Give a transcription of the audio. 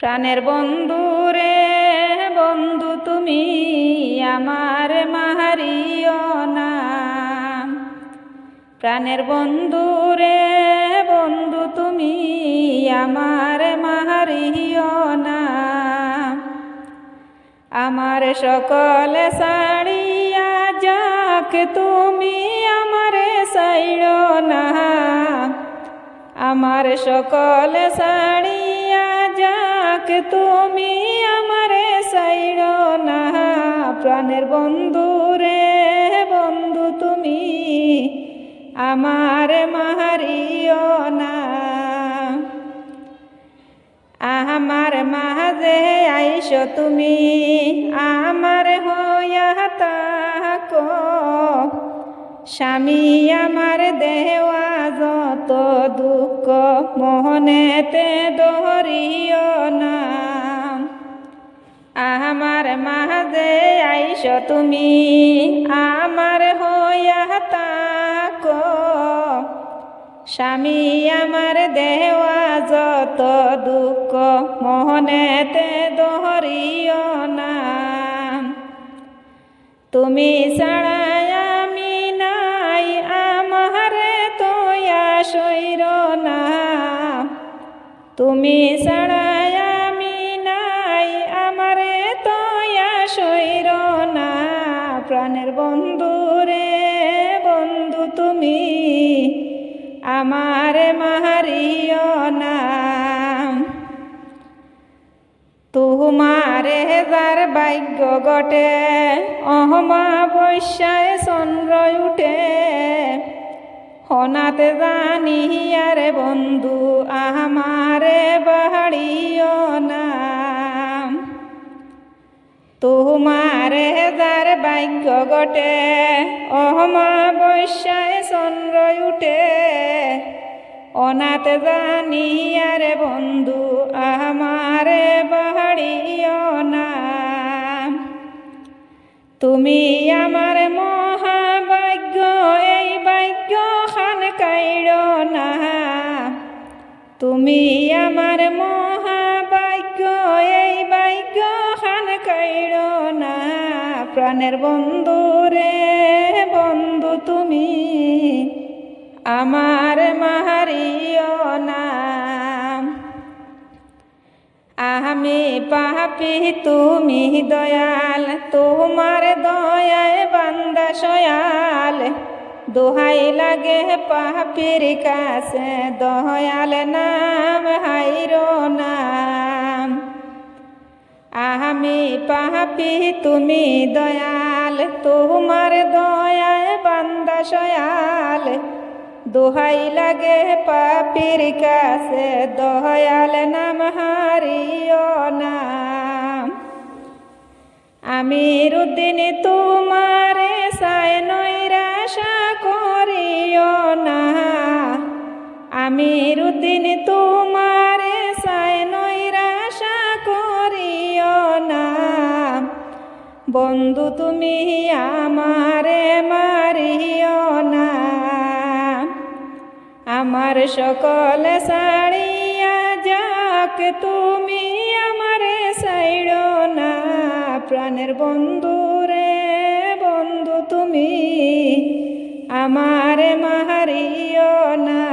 প্রাণের বন্ধু রে বন্ধু তুমি আমার মাহারিও না। প্রাণের বন্ধু রে বন্ধু তুমি আমার মাহারিও না। আমার সকল সাড়িয়া যাক তুমি আমারে সাইড়ো না। আমার সকল সাড়িয়া যাক তুমি আমারে সাইড়ো না। প্রাণের বন্ধু রে বন্ধু তুমি আমার মাহারিও না। আমার মাঝে আইসো তুমি আমার হইয়া তাকো। স্বামী আমার দেওয়া যত দুঃখ মোহনেতে ধরিও না। আমার মাঝে আইসো তুমি আমার হইয়া তাকো। স্বামী আমার দেওয়া যত দুঃখ মোহনেতে ধরিও না। তুমি ছাড়া আমি নাই আমারে তোয়া সইর না। তুমি ছাড়া আমি নাই আমারে তোয়া সইর না। প্রাণের বন্ধু রে বন্ধু তুমি আমার মাহারিও না। তুমারে যার ভাগ্য গটে অমাবস্যায় চন্দ্র উঠে। হনাতে জানি আরে বন্ধু আমারে বাহারিও না। তুমারে যার ভাগ্য গটে অমাবস্যায় চন্দ্র উঠে। অনাথ জানি আরে বন্ধু আমারে বাহারিও না। তুমি আমার মহাভাগ্য এই ভাগ্য খান কাইড়ো না। তুমি আমার মহাভাগ্য এই ভাগ্য খান কাইড়ো না। প্রাণের বন্ধু রে বন্ধু তুমি আমার মাহারিও না। আমি পাপী তুমি দয়াল তোমার দয়ায় বান্দা সয়াল। দোহাই লাগে পাপীর কাছে দয়াল নাম হাইরো নাম। আমি পাপী তুমি দয়াল তোমার দয়ায় বান্দা সয়াল। দোহাই লাগে পাপীর কাছে দয়াল নাম হারিও না। আমির উদ্দিন তোমারে সায় নৈরাশা করিও না। আমির উদ্দিন তোমারে সায় নৈরাশা করিও না। বন্ধু তুমি আমারে মারিও না। আমার সকল সাড়িয়া যাক তুমি আমারে সাইড়ো না। প্রাণের বন্ধু রে বন্ধু তুমি আমারে মাহারিও না।